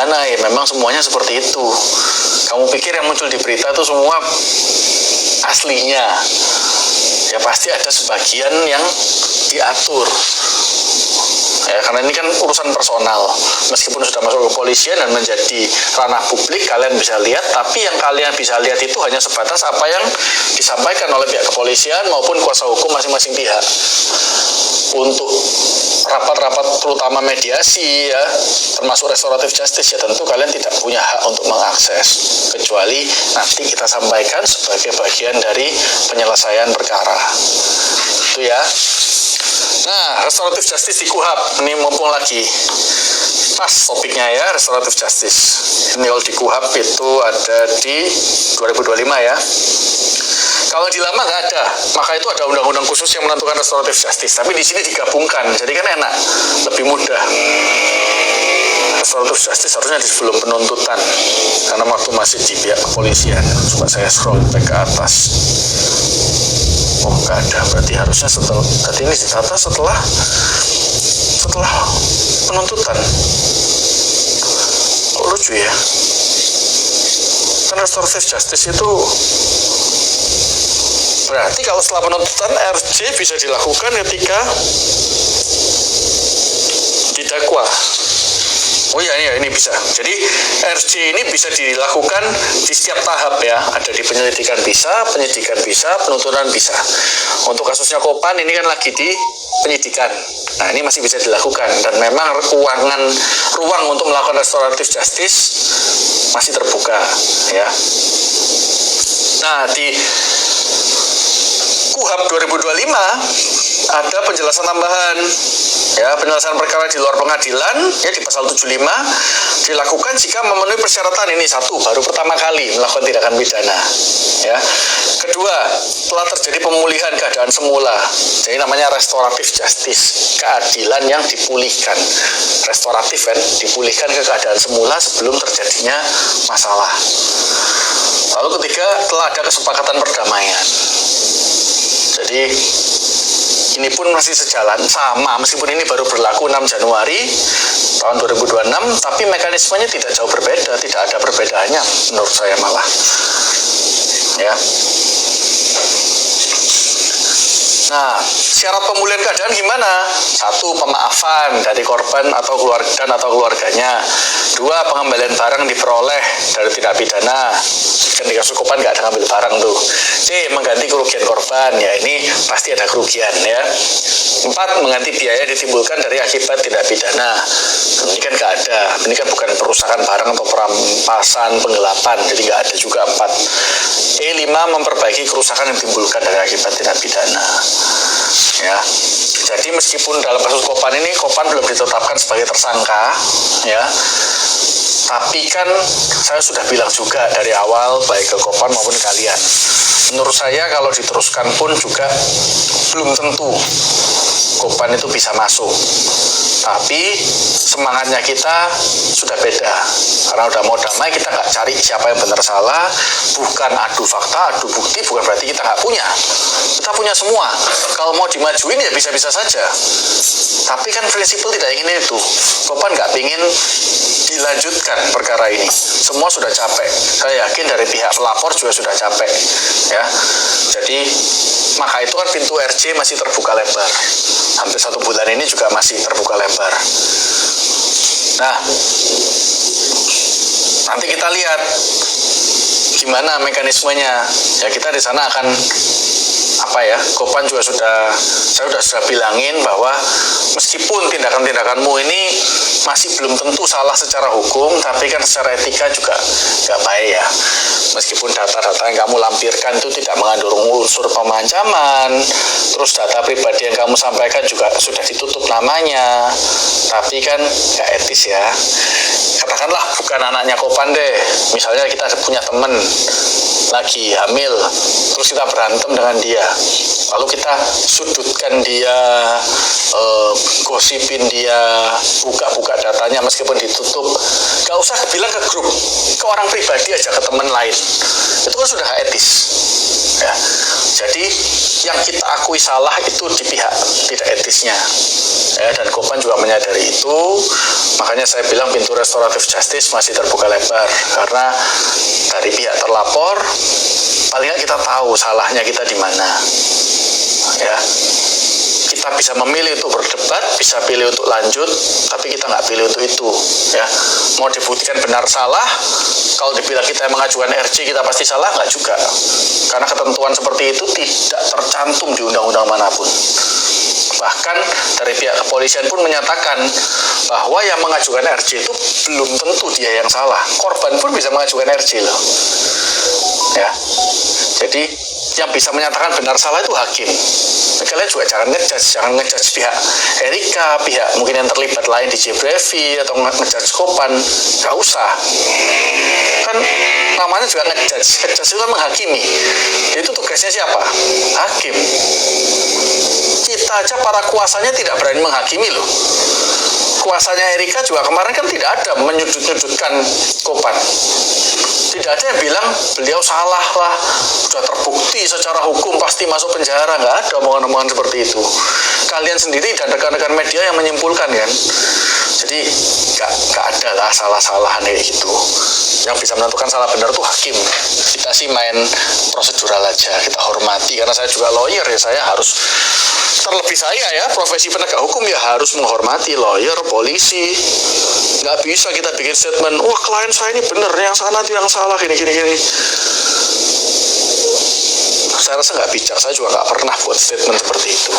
gimana ya, memang semuanya seperti itu. Kamu pikir yang muncul di berita itu semua aslinya? Ya pasti ada sebagian yang diatur. Ya, karena ini kan urusan personal. Meskipun sudah masuk ke kepolisian dan menjadi ranah publik, kalian bisa lihat, tapi yang kalian bisa lihat itu hanya sebatas apa yang disampaikan oleh pihak kepolisian maupun kuasa hukum masing-masing pihak. Untuk rapat-rapat terutama mediasi ya, termasuk restoratif justice, ya tentu kalian tidak punya hak untuk mengakses, kecuali nanti kita sampaikan sebagai bagian dari penyelesaian perkara. Itu ya. Nah, restoratif justice di KUHAP, ini mumpung lagi pas topiknya ya, restoratif justice. Ini kalau di KUHAP itu ada di 2025 ya. Kalau di lama nggak ada, maka itu ada undang-undang khusus yang menentukan restoratif justice. Tapi di sini digabungkan, jadi kan enak, lebih mudah. Restoratif justice harusnya di sebelum penuntutan, karena waktu masih di pihak kepolisian. Coba saya scroll back ke atas. Oh nggak ada, berarti harusnya setelah, tadi ini ditata setelah penuntutan. Oh, lucu ya, kan restoratif justice itu berarti kalau setelah penuntutan RJ bisa dilakukan ketika didakwa. Oh iya, ini bisa. Jadi RJ ini bisa dilakukan di setiap tahap ya. Ada di penyelidikan bisa, penyidikan bisa, penuntutan bisa. Untuk kasusnya Kopan ini kan lagi di penyidikan. Nah ini masih bisa dilakukan dan memang ruang untuk melakukan restoratif justice masih terbuka ya. Nah di KUHAP 2025 ada penjelasan tambahan ya, penyelesaian perkara di luar pengadilan ya, di pasal 75 dilakukan jika memenuhi persyaratan ini. Satu, baru pertama kali melakukan tindakan pidana ya. Kedua, telah terjadi pemulihan keadaan semula, jadi namanya restoratif justice, keadilan yang dipulihkan. Restoratif kan, dipulihkan ke keadaan semula sebelum terjadinya masalah. Lalu ketiga, telah ada kesepakatan perdamaian. Jadi ini pun masih sejalan sama, meskipun ini baru berlaku 6 Januari tahun 2026, tapi mekanismenya tidak jauh berbeda, tidak ada perbedaannya menurut saya malah ya. Nah, syarat pemulihan keadaan gimana? Satu, pemaafan dari korban atau keluarganya. Dua, pengembalian barang diperoleh dari tindak pidana. Kan di kasus Kopan nggak ada ngambil barang tuh. C, mengganti kerugian korban. Ya ini pasti ada kerugian ya. 4, mengganti biaya ditimbulkan dari akibat tindak pidana. Ini kan nggak ada. Ini kan bukan perusakan barang atau perampasan, penggelapan. Jadi nggak ada juga 4. E5, memperbaiki kerusakan yang ditimbulkan dari akibat tindak pidana. Ya, jadi meskipun dalam kasus Kopan ini Kopan belum ditetapkan sebagai tersangka, ya, tapi kan saya sudah bilang juga dari awal baik ke Kopan maupun kalian. Menurut saya kalau diteruskan pun juga belum tentu Kopan itu bisa masuk. Tapi semangatnya kita sudah beda. Karena udah mau damai, kita nggak cari siapa yang benar salah, bukan adu fakta, adu bukti, bukan berarti kita nggak punya. Kita punya semua. Kalau mau dimajuin ya bisa-bisa saja. Tapi kan prinsipil tidak ingin itu. Kopan nggak ingin dilanjutkan perkara ini. Semua sudah capek. Saya yakin dari pihak pelapor juga sudah capek. Ya, jadi maka itu kan pintu RJ masih terbuka lebar. Hampir 1 bulan ini juga masih terbuka lebar. Nah, nanti kita lihat gimana mekanismenya. Ya kita di sana akan Kopan juga saya sudah bilangin bahwa meskipun tindakan-tindakanmu ini masih belum tentu salah secara hukum, tapi kan secara etika juga nggak baik ya. Meskipun data-data yang kamu lampirkan itu tidak mengandung unsur pemancaman, terus data pribadi yang kamu sampaikan juga sudah ditutup namanya, tapi kan nggak etis ya. Katakanlah bukan anaknya Kopan deh, misalnya kita punya teman lagi hamil, terus kita berantem dengan dia, lalu kita sudutkan dia, gosipin dia, buka-buka datanya meskipun ditutup. Gak usah bilang ke grup, ke orang pribadi aja, ke teman lain. Itu kan sudah gak etis. Ya. Jadi yang kita akui salah itu di pihak tidak etisnya. Ya, dan Kopan juga menyadari itu, makanya saya bilang pintu restoratif justice masih terbuka lebar, karena dari pihak terlapor paling nggak kita tahu salahnya kita di mana. Ya, kita bisa memilih untuk berdebat, bisa pilih untuk lanjut, tapi kita nggak pilih untuk itu. Ya, mau dibuktikan benar salah, kalau dibilang kita yang mengajukan RJ kita pasti salah, nggak juga, karena ketentuan seperti itu tidak tercantum di undang-undang manapun. Bahkan dari pihak kepolisian pun menyatakan bahwa yang mengajukan RJ itu belum tentu dia yang salah. Korban pun bisa mengajukan RJ loh. Ya, jadi yang bisa menyatakan benar salah itu hakim. Kalian juga jangan ngejudge pihak Erika, pihak mungkin yang terlibat lain di Jebrevi, atau ngejudge Kopan. Gak usah. Kan namanya juga ngejudge itu kan menghakimi. Itu tugasnya siapa? Hakim. Kita aja para kuasanya tidak berani menghakimi loh. Kuasanya Erika juga kemarin kan tidak ada menyudut-nyudutkan Kopan. Tidak ada yang bilang beliau salah lah, sudah terbukti secara hukum pasti masuk penjara. Nggak ada omongan-omongan seperti itu. Kalian sendiri dan rekan-rekan media yang menyimpulkan kan. Jadi nggak ada lah salah-salahan kayak gitu. Yang bisa menentukan salah benar tuh hakim. Kita sih main prosedural aja, kita hormati, karena saya juga lawyer ya, saya harus, terlebih saya ya, profesi penegak hukum ya harus menghormati lawyer, polisi. Nggak bisa kita bikin statement, wah klien saya ini bener, yang sana itu yang salah, gini. Saya rasa nggak bijak, saya juga nggak pernah buat statement seperti itu.